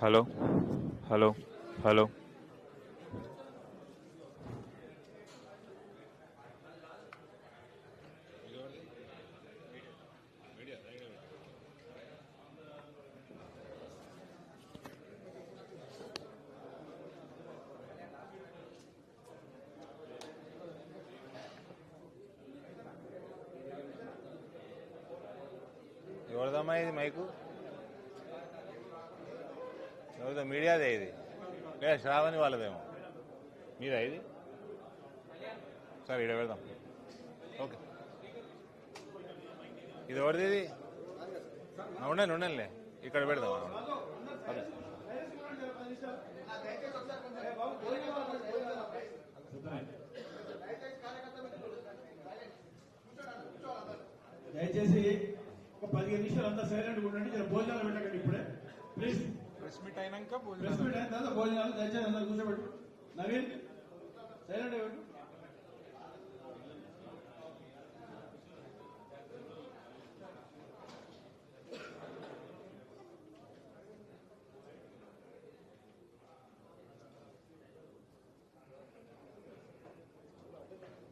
Hello hello hello ఎవరిదమ్మా ఇది mic? ఎవరిదో మీడియాదే ఇది? లేదా శ్రావణి వాళ్ళదేమో మీదా ఇది? సరే ఇక్కడ పెడదాం. ఓకే, ఇది ఎవరిది? ఇది ఉండండిలే, ఇక్కడ పెడదాం. ఓకే. దయచేసి ఒక 15 నిమిషాలు అంతా సైలెంట్ ఉండండి. జర భోజనాలు పెట్టకండి ఇప్పుడే ప్లీజ్. ప్రెస్ మీట్ అయినాక ప్రెస్ మీట్ అయిన తర్వాత భోజనాలు దయచేసి అందరూ కూర్చోబెట్టు. నవీన్ సైలెంట్ పెట్టు.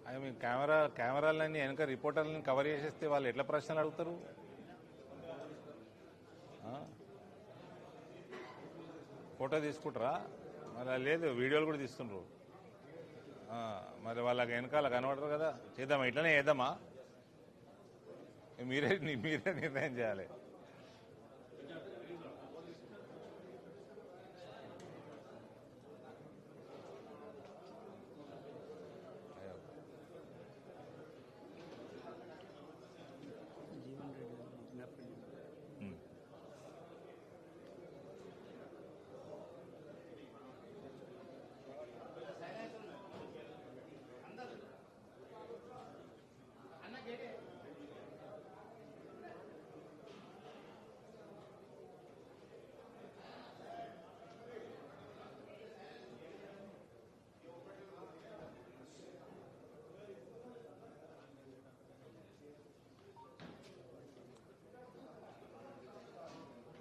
అవి మీ కెమెరాలన్నీ వెనక రిపోర్టర్లని కవర్ చేసేస్తే వాళ్ళు ఎట్లా ప్రశ్నలు అడుగుతారు? ఫోటో తీసుకుంటారా? మరి లేదు, వీడియోలు కూడా తీస్తుండ్రు. మరి వాళ్ళకి వెనకాల కనబడరు కదా. చేద్దామా, ఇట్లనే చేద్దామా? మీరే నిర్ణయం చేయాలి.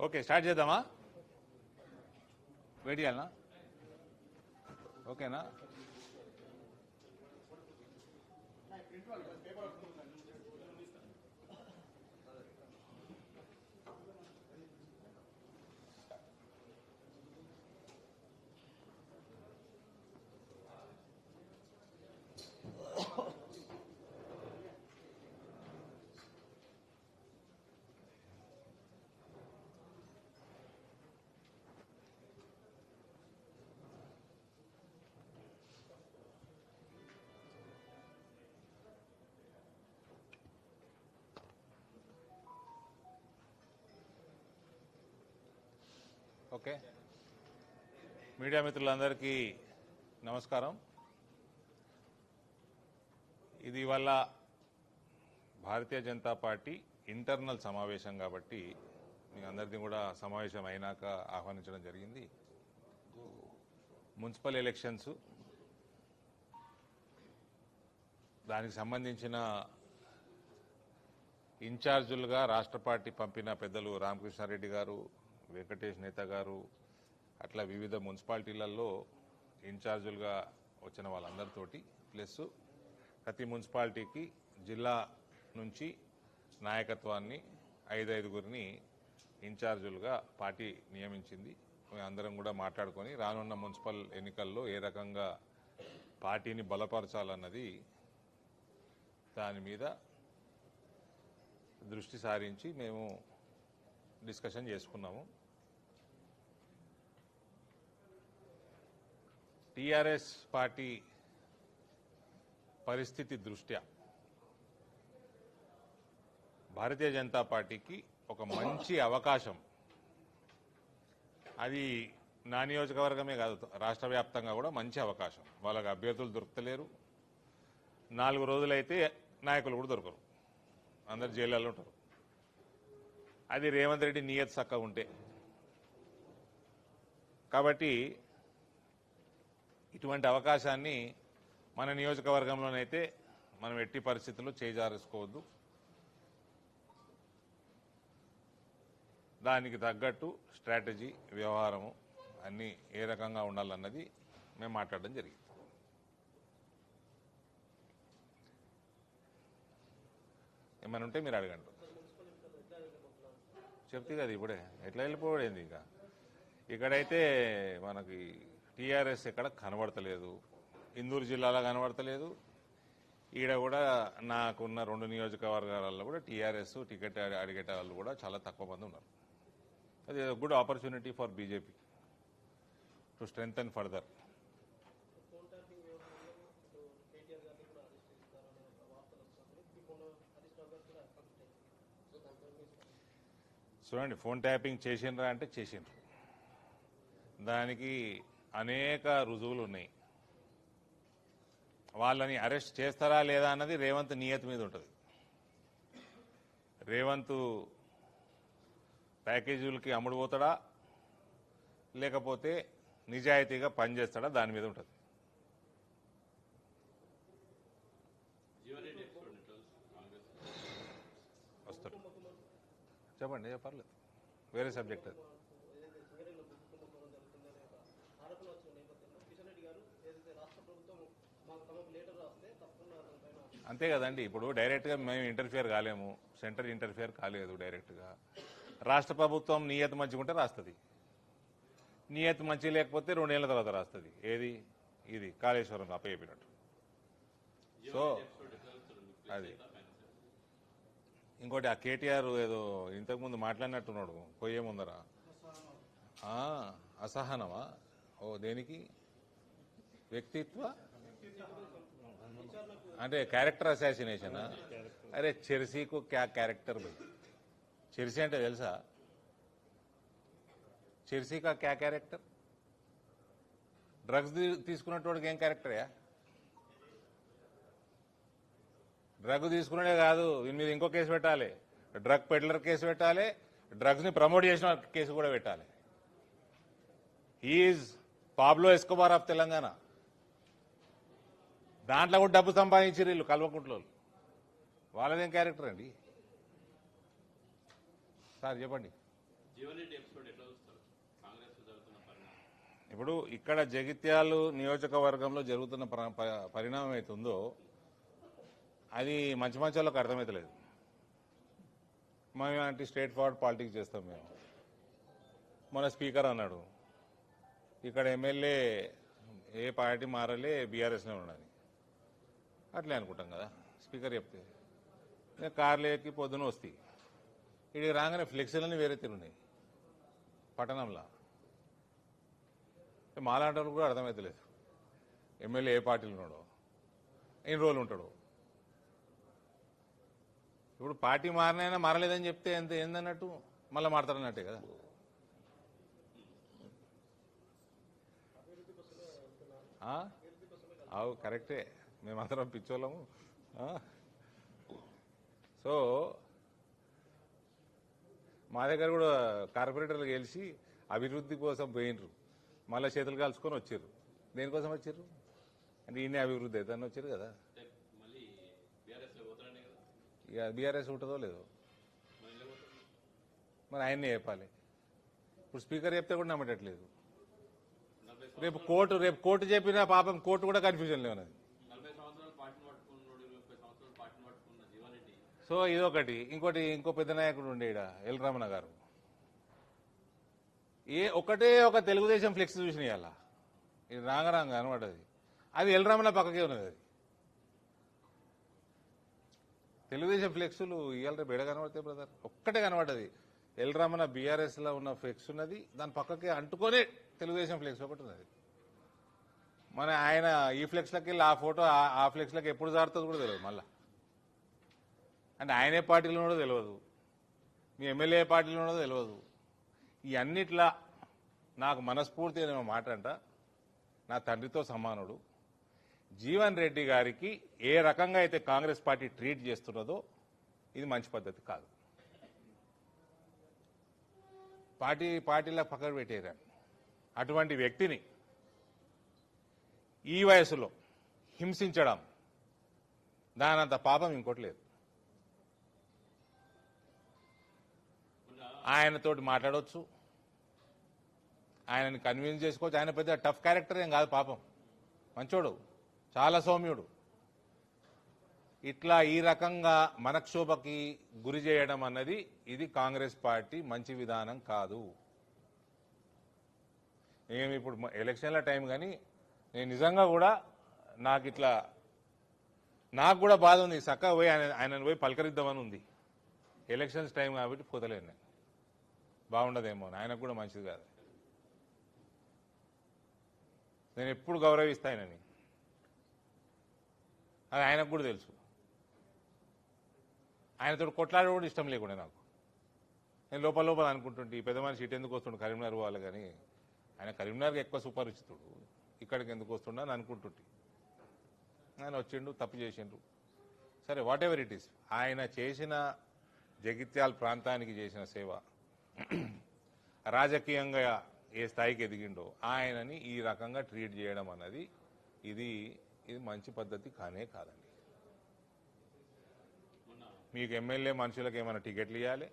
ఓకే, స్టార్ట్ చేద్దామా? వెయిట్ చేయాలనా? ఓకేనా? ఓకే, మీడియా మిత్రులందరికీ నమస్కారం. ఇది ఇవాళ భారతీయ జనతా పార్టీ ఇంటర్నల్ సమావేశం కాబట్టి మీ అందరినీ కూడా సమావేశం అయినాక ఆహ్వానించడం జరిగింది. మున్సిపల్ ఎలక్షన్స్, దానికి సంబంధించిన ఇన్ఛార్జులుగా రాష్ట్ర పార్టీ పంపిన పెద్దలు రామకృష్ణారెడ్డి గారు, వెంకటేష్ నేత గారు, అట్లా వివిధ మున్సిపాలిటీలలో ఇన్ఛార్జులుగా వచ్చిన వాళ్ళందరితోటి ప్లస్ ప్రతి మున్సిపాలిటీకి జిల్లా నుంచి నాయకత్వాన్ని 5-5గురిని ఇన్ఛార్జులుగా పార్టీ నియమించింది. అందరం కూడా మాట్లాడుకొని రానున్న మున్సిపల్ ఎన్నికల్లో ఏ రకంగా పార్టీని బలపరచాలన్నది దాని మీద దృష్టి సారించి మేము డిస్కషన్ చేసుకున్నాము. టీఆర్ఎస్ పార్టీ పరిస్థితి దృష్ట్యా భారతీయ జనతా పార్టీకి ఒక మంచి అవకాశం, అది నా నియోజకవర్గమే కాదు రాష్ట్ర వ్యాప్తంగా కూడా మంచి అవకాశం. వాళ్ళకి అభ్యర్థులు దొరుకుతలేరు, 4 రోజులైతే నాయకులు కూడా దొరకరు, అందరు జైళ్ళలో ఉంటారు. అది రేవంత్ రెడ్డి నియత్ చక్కగా ఉంటే. కాబట్టి ఇటువంటి అవకాశాన్ని మన నియోజకవర్గంలోనైతే మనం ఎట్టి పరిస్థితుల్లో చేజారేసుకోవద్దు. దానికి తగ్గట్టు స్ట్రాటజీ వ్యవహారము అన్నీ ఏ రకంగా ఉండాలన్నది మేము మాట్లాడడం జరిగింది. ఏమైనా ఉంటే మీరు అడగండి. చెప్తే కదా ఇప్పుడే ఎట్లా వెళ్ళిపోవడేంది. ఇంకా ఇక్కడైతే మనకి టీఆర్ఎస్ ఎక్కడ కనబడతలేదు, ఇందూరు జిల్లాలో కనబడతలేదు. ఈడ కూడా నాకున్న 2 నియోజకవర్గాలలో కూడా టీఆర్ఎస్ టికెట్ అడిగేట వాళ్ళు కూడా చాలా తక్కువ మంది ఉన్నారు. అది good opportunity for BJP to strengthen further. చూడండి, ఫోన్ ట్యాపింగ్ చేసిండ్రా అంటే చేసిండ్రు. దానికి అనేక రుజువులు ఉన్నాయి. వాళ్ళని అరెస్ట్ చేస్తారా లేదా అన్నది రేవంత్ నియతి మీద ఉంటుంది. రేవంత్ ప్యాకేజీలకి అమ్ముడు పోతాడా లేకపోతే నిజాయితీగా పనిచేస్తాడా దాని మీద ఉంటుంది. వస్తాడు, చెప్పండి, చెప్పర్లేదు, వేరే సబ్జెక్ట్ అది. అంతే కదండి. ఇప్పుడు డైరెక్ట్గా మేము ఇంటర్ఫియర్ కాలేము, సెంటర్ ఇంటర్ఫియర్ కాలేదు డైరెక్ట్గా. రాష్ట్ర ప్రభుత్వం నియతి మంచిగా ఉంటే రాస్తుంది, నియతి మంచి లేకపోతే 2 ఏళ్ల తర్వాత రాస్తుంది. ఏది ఇది కాళేశ్వరం అప్పచెప్పినట్టు. సో అది ఇంకోటి, ఆ కేటీఆర్ ఏదో ఇంతకుముందు మాట్లాడినట్టున్నాడు పోయే ముందర. అసహనమా? ఓ దేనికి? వ్యక్తిత్వ అంటే క్యారెక్టర్ అసాసినేషనా? అరే చెర్సీకు క్యా క్యారెక్టర్ భయ్. చెర్సీ అంటే తెలుసా? చెర్సీ కా క్యా క్యారెక్టర్? డ్రగ్స్ తీసుకున్నటువంటి ఏం క్యారెక్టర్యా? డ్రగ్ తీసుకునే కాదు, దీని మీద ఇంకో కేసు పెట్టాలి, డ్రగ్ పెడ్లర్ కేసు పెట్టాలి, డ్రగ్స్ ని ప్రమోట్ చేసిన కేసు కూడా పెట్టాలి. He's Pablo Escobar of Telangana. దాంట్లో కూడా డబ్బు సంపాదించారు వీళ్ళు కల్వకుంట్లో. వాళ్ళదేం క్యారెక్టర్ అండి సార్? చెప్పండి. ఇప్పుడు ఇక్కడ జగిత్యాలు నియోజకవర్గంలో జరుగుతున్న పరిణామం అవుతుందో అది మంచి మంచి వాళ్ళకి అర్థమవుతలేదు. మేము అంటే స్ట్రేట్ ఫార్వర్డ్ పాలిటిక్స్ చేస్తాం మేము. మన స్పీకర్ అన్నాడు ఇక్కడ ఎమ్మెల్యే ఏ పార్టీ మారలే, బీఆర్ఎస్నే ఉన్నది, అట్లే అనుకుంటాం కదా. స్పీకర్ చెప్తే కార్లు ఎక్కి పొద్దున వస్తాయి, ఇక్కడికి రాగానే ఫ్లెక్సీలన్నీ వేరే తిరుగున్నాయి పట్టణంలో. మాలాంటి వాళ్ళు కూడా అర్థమవుతలేదు ఎమ్మెల్యే ఏ పార్టీలో ఉన్నాడో, ఎన్ని రోజులు ఉంటాడు. ఇప్పుడు పార్టీ మారినైనా మారలేదని చెప్తే ఎంత ఏందన్నట్టు, మళ్ళీ మారతారన్నట్టే కదా. అవు కరెక్టే, మేమందరం పిచ్చోళ్ళము. సో మా దగ్గర కూడా కార్పొరేటర్లు గెలిచి అభివృద్ధి కోసం పోయినరు, మళ్ళీ చేతులు కాల్చుకొని వచ్చారు. దేనికోసం వచ్చారు అంటే ఈయనే అభివృద్ధి అవుతాన్ని వచ్చారు కదా. ఇక బీఆర్ఎస్ ఉంటుందో లేదో మరి ఆయన్నే చెప్పాలి. ఇప్పుడు స్పీకర్ చెప్తే కూడా నమ్మటట్లేదు. రేపు కోర్టు చెప్పినా పాపం కోర్టు కూడా కన్ఫ్యూజన్ లేవన్నది. సో ఇదొకటి. ఇంకో పెద్ద నాయకుడు ఉండే ఈడ ఎల్ రమణ గారు, ఒకటే ఒక తెలుగుదేశం ఫ్లెక్స్ చూసిన ఇవాళ ఇది రాంగరాంగ అనమాట. అది ఎల్ రమణ పక్కకే ఉన్నది. అది తెలుగుదేశం ఫ్లెక్సులు ఇవాళ రేపు ఎడ కనబడతాయి బ్రదర్? ఒక్కటే కనబడ్డది. ఎల్ రమణ బీఆర్ఎస్ లో ఉన్న ఫ్లెక్స్ ఉన్నది, దాని పక్కకే అంటుకొనే తెలుగుదేశం ఫ్లెక్స్ ఒకటి ఉన్నది. మన ఆయన ఈ ఫ్లెక్స్లకి వెళ్ళి ఆ ఫోటో ఆ ఫ్లెక్స్లకి ఎప్పుడు జారుతుందో కూడా తెలియదు. మళ్ళా అంటే ఆయన ఏ పార్టీలో ఉన్నదో తెలియదు, మీ ఎమ్మెల్యే ఏ పార్టీలో ఉన్నదో తెలియదు. ఈ అన్నిట్లా నాకు మనస్ఫూర్తిగా నేను మాట అంట, నా తండ్రితో సమానుడు జీవన్ రెడ్డి గారికి ఏ రకంగా అయితే కాంగ్రెస్ పార్టీ ట్రీట్ చేస్తున్నదో ఇది మంచి పద్ధతి కాదు. పార్టీలా పక్కన పెట్టేరా అటువంటి వ్యక్తిని ఈ వయసులో హింసించడం దానంత పాపం ఇంకోటి లేదు. ఆయనతోటి మాట్లాడవచ్చు, ఆయనని కన్విన్స్ చేసుకోవచ్చు. ఆయన పెద్ద టఫ్ క్యారెక్టర్ ఏం కాదు, పాపం మంచోడు, చాలా సౌమ్యుడు. ఇట్లా ఈ రకంగా మనక్షోభకి గురి చేయడం అన్నది ఇది కాంగ్రెస్ పార్టీ మంచి విధానం కాదు. నేను ఇప్పుడు ఎలక్షన్ల టైం కానీ నేను నిజంగా కూడా నాకు కూడా బాధ ఉంది. చక్కగా పోయి ఆయనను పోయి పలకరిద్దామని ఉంది. ఎలక్షన్స్ టైం కాబట్టి పోతలేను నేను, బాగుండదేమో, ఆయనకు కూడా మంచిది కాదు. నేను ఎప్పుడు గౌరవిస్తానని అది ఆయనకు కూడా తెలుసు. ఆయనతో కొట్లాడ కూడా ఇష్టం లేకుండా నాకు. నేను లోపల అనుకుంటుంటే ఈ పెద్ద మనిషి ఇటు ఎందుకు వస్తుండు కరీంనగర్ వాళ్ళు, కానీ ఆయన కరీంనగర్కి ఎక్కువ సుపరిచితుడు, ఇక్కడికి ఎందుకు వస్తుండ అని అనుకుంటుంటే ఆయన వచ్చిండు, తప్పు చేసిండు. సరే, వాట్ ఎవర్ ఇట్ ఈస్, ఆయన చేసిన జగిత్యాల ప్రాంతానికి చేసిన సేవ, రాజకీయంగా ఏ స్థాయికి ఎదిగిండో ఆయనని ఈ రకంగా ట్రీట్ చేయడం అన్నది ఇది మంచి పద్ధతి కానే కాదండి. మీకు ఎమ్మెల్యే మనుషులకు ఏమైనా టికెట్లు ఇవ్వాలి,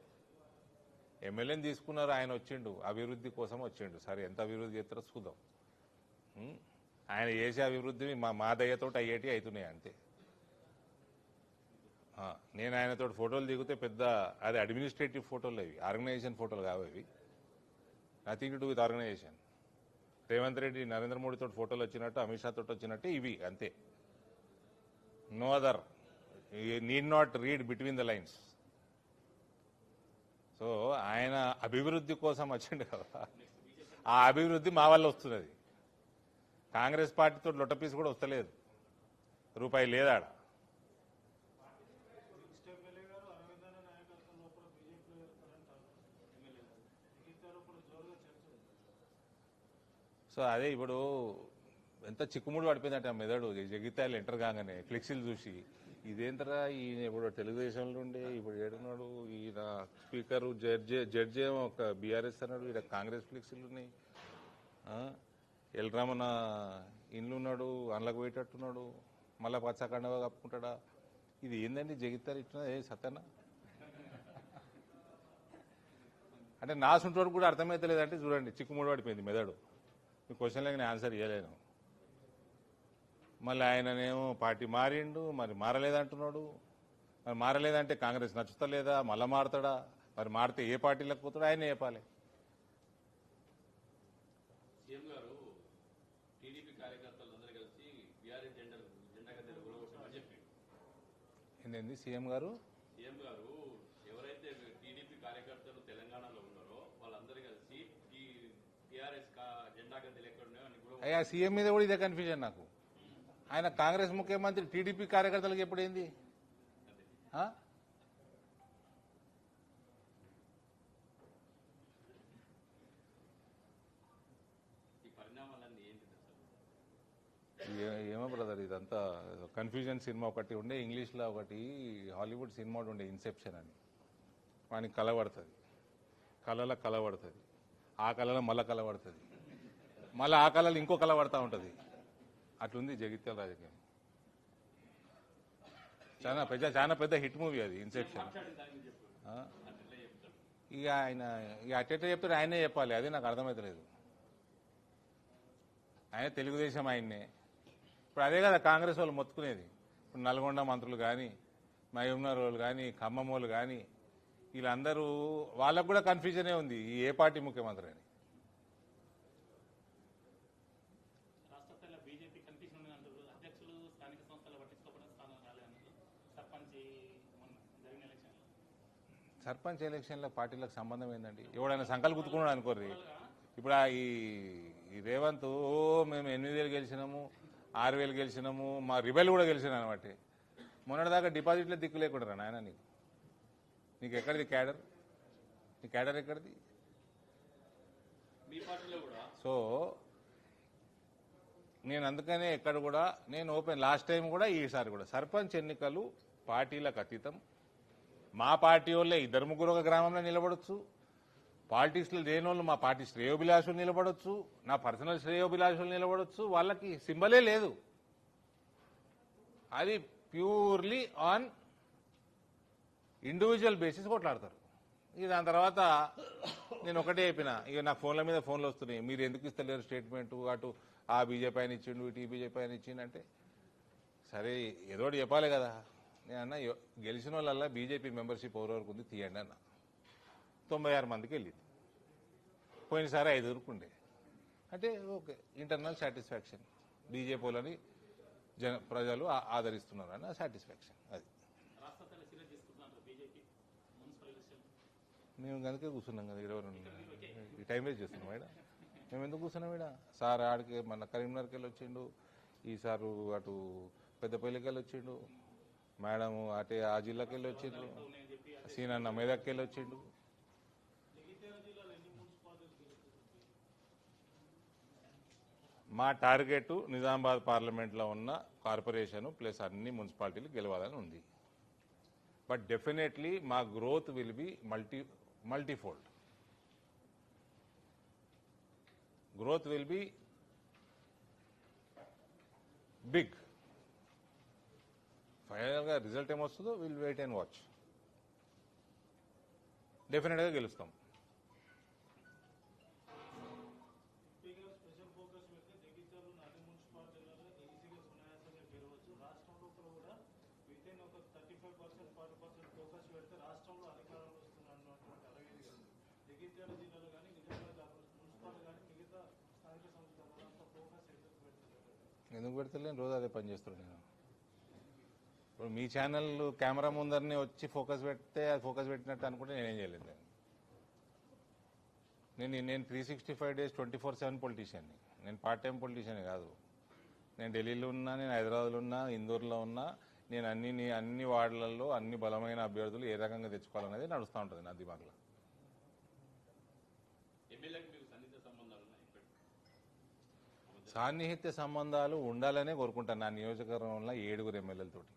ఎమ్మెల్యేని తీసుకున్నారు, ఆయన వచ్చిండు, అభివృద్ధి కోసం వచ్చిండు. సరే, ఎంత అభివృద్ధి చేస్తారో చూద్దాం. ఆయన చేసే అభివృద్ధి మా దయ్యతో అయ్యేటి అవుతున్నాయి అంతే. నేను ఆయనతో ఫోటోలు దిగితే పెద్ద అది అడ్మినిస్ట్రేటివ్ ఫోటోలు, అవి ఆర్గనైజేషన్ ఫోటోలు కావు, అవి nothing to do with organisation. Revanth Reddy Narendra మోడీతో ఫోటోలు వచ్చినట్టు, అమిత్ షా తోటి వచ్చినట్టు ఇవి అంతే. No other, you need not read between the lines. So ఆయన అభివృద్ధి కోసం వచ్చిండు కదా, ఆ అభివృద్ధి మా వల్ల వస్తున్నది. కాంగ్రెస్ పార్టీతో లొట్టపీసు కూడా వస్తలేదు, రూపాయి లేదాడ. సో అదే ఇప్పుడు ఎంత చిక్కుముడు పడిపోయిందంటే ఆ మెదడు జగిత్యాలు ఎంటర్ కాగానే ఫ్లెక్సీలు చూసి, ఇదేంటరా ఈయన ఇప్పుడు తెలుగుదేశంలో ఉండే ఇప్పుడు ఏడున్నాడు, ఈయన స్పీకరు జడ్జి ఏమో ఒక బీఆర్ఎస్ అన్నాడు, ఇక్కడ కాంగ్రెస్ ఫ్లెక్సీలు ఉన్నాయి, ఎల్రామన్న ఇండ్లు ఉన్నాడు, అందులోకి పోయేటట్టున్నాడు, మళ్ళా పచ్చకండగా కప్పుకుంటాడా. ఇది ఏందండి జగిత్యాలు ఇట్లా సత్యనా అంటే నా సుంటోడు కూడా అర్థమైతే లేదంటే చూడండి, చిక్కుముడు పడిపోయింది మెదడు. మీ క్వశ్చన్లకి నేను ఆన్సర్ ఇవ్వలేను. మళ్ళీ ఆయననేమో పార్టీ మారిండు, మరి మారలేదంటున్నాడు. మరి మారలేదంటే కాంగ్రెస్ నచ్చుతలేదా, మళ్ళా మారతాడా? మరి మారితే ఏ పార్టీలకు పోతాడు ఆయన చెప్పాలి. ఏంటండి సీఎం గారు ఎవరైతే టీడీపీ కార్యకర్తలు తెలంగాణలో ఉన్నారో వాళ్ళందరూ కలిసి టీఆర్ఎస్ జెండా గద్దెలు ఎక్కడ ఉన్నాయో అని కూడా అయ్యా సీఎం మీద కూడా ఇదే కన్ఫ్యూజన్ నాకు. ఆయన కాంగ్రెస్ ముఖ్యమంత్రి, టీడీపీ కార్యకర్తలకు ఎప్పుడైంది? ఈ పరిణామాలన్నీ ఏంటి? ఏమో బ్రదర్, ఇదంతా కన్ఫ్యూజన్. సినిమా ఒకటి ఉండే ఇంగ్లీష్లో, ఒకటి హాలీవుడ్ సినిమా ఉండే ఇన్సెప్షన్ అని. వానికి కళ పడుతుంది, కళలో కళ పడుతుంది, ఆ కళలో మళ్ళా కళ పడుతుంది, మళ్ళీ ఆ కళలో ఇంకో కళ పడతా ఉంటుంది. అట్లుంది జగిత్యాల రాజకీయం. చాలా పెద్ద హిట్ మూవీ అది ఇన్సెప్షన్. ఇక ఆయన అట్టెట్ట చెప్తాడు, ఆయనే చెప్పాలి, అది నాకు అర్థమవుతలేదు. ఆయన తెలుగుదేశం ఆయన్నే. ఇప్పుడు అదే కదా కాంగ్రెస్ వాళ్ళు మొత్తుకునేది. ఇప్పుడు నల్గొండ మంత్రులు కానీ, మహబూబ్నగర్ వాళ్ళు కానీ, ఖమ్మం వాళ్ళు కానీ, వీళ్ళందరూ వాళ్ళకు కూడా కన్ఫ్యూజనే ఉంది ఈ ఏ పార్టీ ముఖ్యమంత్రి అని. సర్పంచ్ ఎలక్షన్లో పార్టీలకు సంబంధం ఏందండి? ఎవడైనా సంకల్ గుర్తుకున్నాడు అనుకోర్రి. ఇప్పుడు ఈ రేవంత్ మేము 8,000 గెలిచినాము, 6,000 గెలిచినాము, మా రిబెల్ కూడా గెలిచినా అనమాట. మొన్నటిదాకా డిపాజిట్లే దిక్కు లేకుండా నాయన నీకు ఎక్కడిది క్యాడర్? నీ క్యాడర్ ఎక్కడిది? సో నేను అందుకనే ఎక్కడ కూడా నేను ఓపెన్, లాస్ట్ టైం కూడా ఈసారి కూడా సర్పంచ్ ఎన్నికలు పార్టీలకు అతీతం. మా పార్టీ వాళ్ళే 2-3 ఒక గ్రామంలో నిలబడొచ్చు, పాలిటిక్స్లో లేని వాళ్ళు మా పార్టీ శ్రేయోభిలాషులు నిలబడొచ్చు, నా పర్సనల్ శ్రేయోభిలాషులు నిలబడొచ్చు. వాళ్ళకి సింబలే లేదు. అది ప్యూర్లీ ఆన్ ఇండివిజువల్ బేసిస్ కొట్లాడతారు. ఇక దాని తర్వాత నేను ఒకటే చెప్పిన, ఇక నాకు ఫోన్ల మీద ఫోన్లు వస్తున్నాయి, మీరు ఎందుకు ఇస్తలేరు స్టేట్మెంట్, అటు ఆ బీజేపీ ఆయన ఇచ్చిండు, ఇటు ఈ బీజేపీ ఆయన ఇచ్చిండు అంటే, సరే ఏదో ఒకటి చెప్పాలి కదా. నేను అన్న గెలిచిన వాళ్ళల్లా బీజేపీ మెంబర్షిప్ ఎవరెవరికి ఉంది తీయండి అన్న. 96 మందికి వెళ్ళింది. పోయినసారి 5 ఉండే. అంటే ఓకే, ఇంటర్నల్ సాటిస్ఫాక్షన్, బీజేపీ వాళ్ళని ప్రజలు ఆదరిస్తున్నారు అన్న సాటిస్ఫాక్షన్. అది మేము కనుక కూర్చున్నాం కదా 22 టైం వేస్ట్ చేస్తున్నాం మేడం. మేము ఎందుకు కూర్చున్నాం మేడం? సార్ ఆడికి మన కరీంనగర్కి వెళ్ళి వచ్చిండు, ఈసారి అటు పెద్దపల్లికి వెళ్ళి వచ్చిండు, మేడం అటే ఆ జిల్లాకి వెళ్ళి వచ్చిండు, సీనన్న మెదక్కి వెళ్ళి వచ్చిండు. మా టార్గెట్ నిజామాబాద్ పార్లమెంట్లో ఉన్న కార్పొరేషన్ ప్లస్ అన్ని మున్సిపాలిటీలు గెలవాలని ఉంది. బట్ డెఫినెట్లీ మా growth will be multifold. Growth will be big. ఫైనల్గా రిజల్ట్ ఏమొస్తుందో విల్ వెయిట్ అండ్ వాచ్. డెఫినెట్గా గెలుస్తాం. ఎందుకు పెడతలేను? రోజు అదే పని చేస్తున్నాను నేను. ఇప్పుడు మీ ఛానల్ కెమెరా ముందరనే వచ్చి ఫోకస్ పెడితే అది ఫోకస్ పెట్టినట్టు అనుకుంటే నేనేం చేయలేదు. నేను 365 days 24/7 పొలిటీషియన్ని. నేను పార్ట్ టైం పొలిటీషియన్ కాదు. నేను ఢిల్లీలో ఉన్నా, నేను హైదరాబాద్లో ఉన్నా, ఇందూరులో ఉన్నా, నేను అన్ని వార్డులలో అన్ని బలమైన అభ్యర్థులు ఏ రకంగా తెచ్చుకోవాలనేది నడుస్తూ ఉంటుంది నా దిమాగ్లో. సాన్నిహిత్య సంబంధాలు ఉండాలనే కోరుకుంటాను నా నియోజకవర్గంలో 7 ఎమ్మెల్యేలతోటి.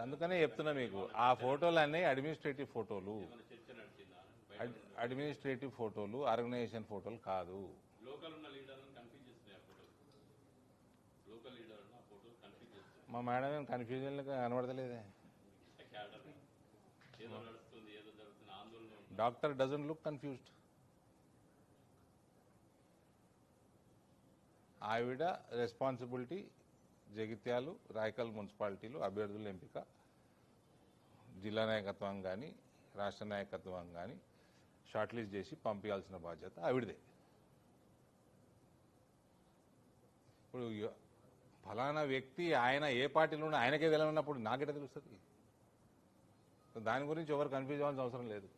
అందుకనే చెప్తున్నా మీకు, ఆ ఫోటోలు అన్నీ అడ్మినిస్ట్రేటివ్ ఫోటోలు, ఆర్గనైజేషన్ ఫోటోలు కాదు. మా మేడం ఏం కన్ఫ్యూజన్ కనబడతలేదే. Doctor doesn't look confused. ఆవిడ రెస్పాన్సిబిలిటీ జగిత్యాలు, రాయకల్ మున్సిపాలిటీలు అభ్యర్థుల ఎంపిక జిల్లా నాయకత్వం కానీ రాష్ట్ర నాయకత్వం కానీ షార్ట్ లిస్ట్ చేసి పంపించాల్సిన బాధ్యత ఆవిడదే. ఇప్పుడు ఫలానా వ్యక్తి ఆయన ఏ పార్టీలో ఉన్నా ఆయనకే తెలియనప్పుడు నాకెట తెలుస్తుంది? దాని గురించి ఎవరు కన్ఫ్యూజ్ అవ్వాల్సిన అవసరం లేదు.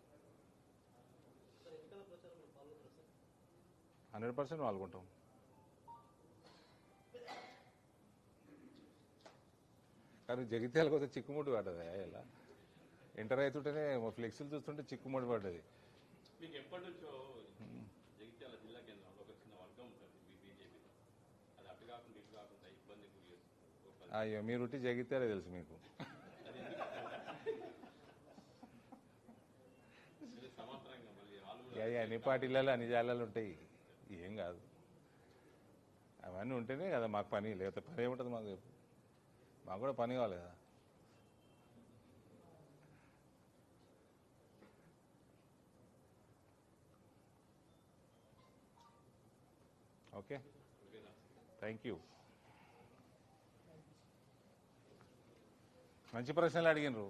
100% పాల్గొంటాం. కానీ జగిత్యాలకు వస్తే చిక్కుముడి పడ్డది. ఇలా ఎంటర్ అవుతుంటేనే ఫ్లెక్సీలు చూస్తుంటే చిక్కుముడి పడ్డది. మీకు ఎప్పటి నుంచో జగిత్యాల జిల్లా కేంద్రంలో ఒక చిన్న వర్గం ఉంటుంది బీజేపీ. అది అటు కాకుండా ఇటు కాకుండా ఇబ్బంది గురి చేస్తుంది. అయ్యో మీరు ఉట్టి జగిత్యాలే తెలుసు మీకు. సంవత్సరంగా మళ్ళీ అన్ని పార్టీలలో అన్ని జాలాలు ఉంటాయి, ఏం కాదు. అవన్నీ ఉంటేనే కదా మాకు పని, లేకపోతే పని ఏముంటుంది మాకు? మాకు కూడా పని కావాలి కదా. Okay, thank you. మంచి ప్రశ్నలు అడిగినరు.